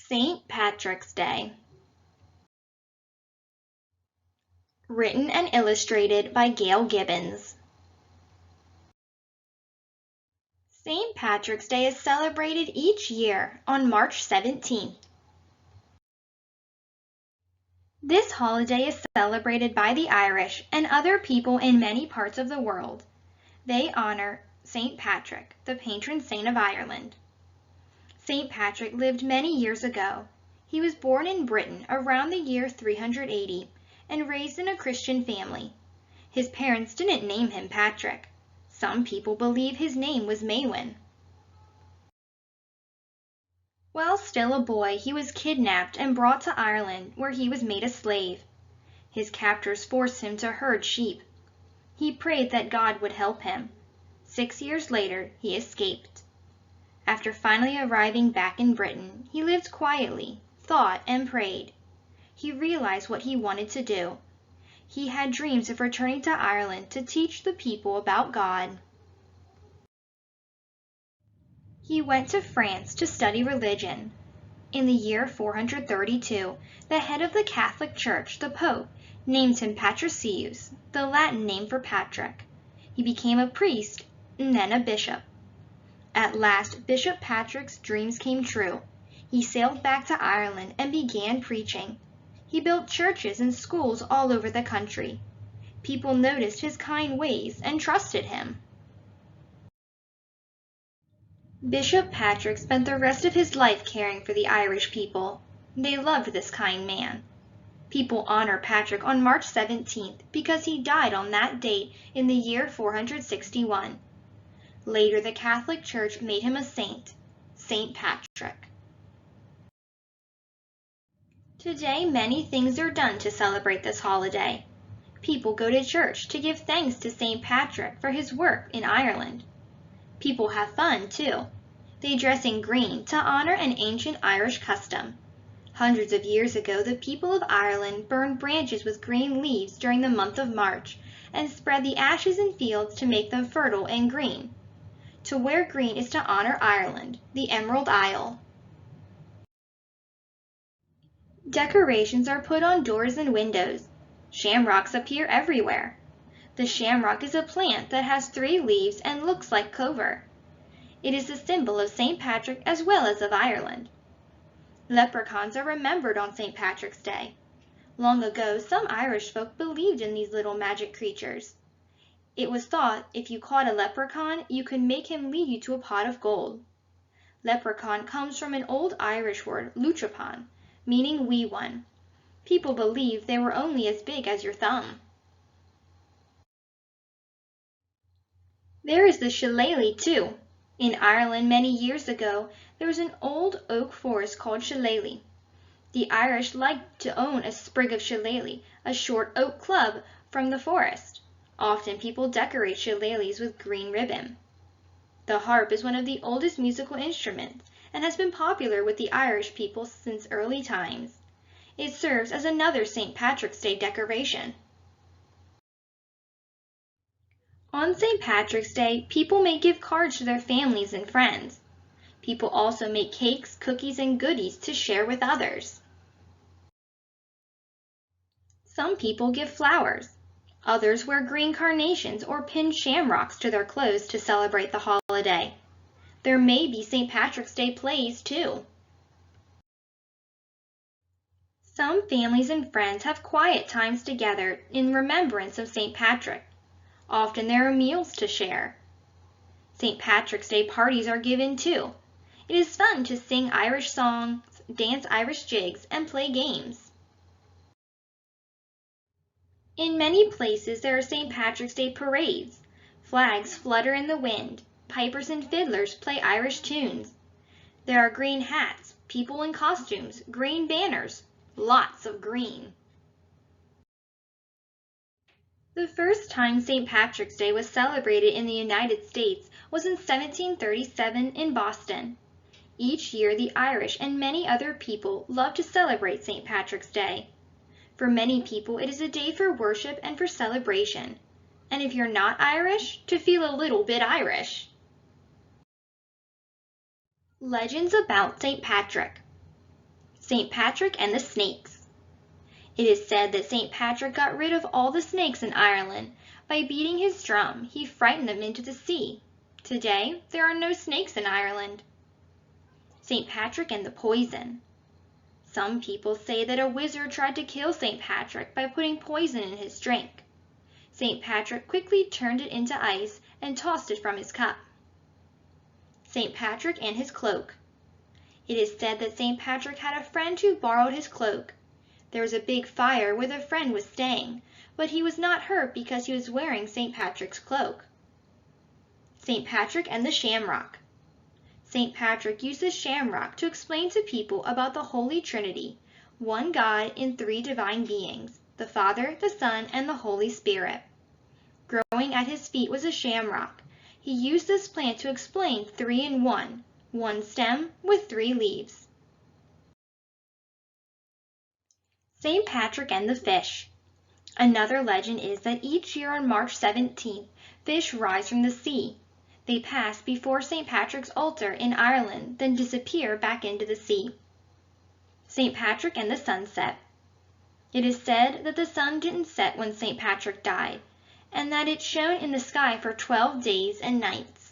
St. Patrick's Day. Written and illustrated by Gail Gibbons. St. Patrick's Day is celebrated each year on March 17th. This holiday is celebrated by the Irish and other people in many parts of the world. They honor St. Patrick, the patron saint of Ireland. St. Patrick lived many years ago. He was born in Britain around the year 380 and raised in a Christian family. His parents didn't name him Patrick. Some people believe his name was Maewyn. While still a boy, he was kidnapped and brought to Ireland, where he was made a slave. His captors forced him to herd sheep. He prayed that God would help him. 6 years later, he escaped. After finally arriving back in Britain, he lived quietly, thought, and prayed. He realized what he wanted to do. He had dreams of returning to Ireland to teach the people about God. He went to France to study religion. In the year 432, the head of the Catholic Church, the Pope, named him Patricius, the Latin name for Patrick. He became a priest and then a bishop. At last, Bishop Patrick's dreams came true. He sailed back to Ireland and began preaching. He built churches and schools all over the country. People noticed his kind ways and trusted him. Bishop Patrick spent the rest of his life caring for the Irish people. They loved this kind man. People honor Patrick on March 17th because he died on that date in the year 461. Later, the Catholic Church made him a saint, St. Patrick. Today, many things are done to celebrate this holiday. People go to church to give thanks to St. Patrick for his work in Ireland. People have fun, too. They dress in green to honor an ancient Irish custom. Hundreds of years ago, the people of Ireland burned branches with green leaves during the month of March and spread the ashes in fields to make them fertile and green. To wear green is to honor Ireland, the Emerald Isle. Decorations are put on doors and windows. Shamrocks appear everywhere. The shamrock is a plant that has 3 leaves and looks like clover. It is the symbol of St. Patrick as well as of Ireland. Leprechauns are remembered on St. Patrick's Day. Long ago, some Irish folk believed in these little magic creatures. It was thought if you caught a leprechaun, you could make him lead you to a pot of gold. Leprechaun comes from an old Irish word, lutrapan, meaning wee one. People believed they were only as big as your thumb. There is the Shaleli, too. In Ireland many years ago, there was an old oak forest called Shaleli. The Irish liked to own a sprig of Shaleli, a short oak club from the forest. Often people decorate shillelaghs with green ribbon. The harp is one of the oldest musical instruments and has been popular with the Irish people since early times. It serves as another St. Patrick's Day decoration. On St. Patrick's Day, people may give cards to their families and friends. People also make cakes, cookies, and goodies to share with others. Some people give flowers. Others wear green carnations or pin shamrocks to their clothes to celebrate the holiday. There may be St. Patrick's Day plays, too. Some families and friends have quiet times together in remembrance of St. Patrick. Often there are meals to share. St. Patrick's Day parties are given, too. It is fun to sing Irish songs, dance Irish jigs, and play games. In many places, there are St. Patrick's Day parades. Flags flutter in the wind. Pipers and fiddlers play Irish tunes. There are green hats, people in costumes, green banners, lots of green. The first time St. Patrick's Day was celebrated in the United States was in 1737 in Boston. Each year, the Irish and many other people love to celebrate St. Patrick's Day. For many people, it is a day for worship and for celebration. And if you're not Irish, to feel a little bit Irish. Legends about St. Patrick. St. Patrick and the Snakes. It is said that St. Patrick got rid of all the snakes in Ireland. By beating his drum, he frightened them into the sea. Today, there are no snakes in Ireland. St. Patrick and the Poison. Some people say that a wizard tried to kill St. Patrick by putting poison in his drink. St. Patrick quickly turned it into ice and tossed it from his cup. St. Patrick and His Cloak. It is said that St. Patrick had a friend who borrowed his cloak. There was a big fire where the friend was staying, but he was not hurt because he was wearing St. Patrick's cloak. St. Patrick and the Shamrock. St. Patrick used the shamrock to explain to people about the Holy Trinity, one God in three divine beings, the Father, the Son, and the Holy Spirit. Growing at his feet was a shamrock. He used this plant to explain 3 in 1, one stem with 3 leaves. St. Patrick and the Fish. Another legend is that each year on March 17th, fish rise from the sea. They pass before St. Patrick's altar in Ireland, then disappear back into the sea. St. Patrick and the Sunset. It is said that the sun didn't set when St. Patrick died, and that it shone in the sky for 12 days and nights.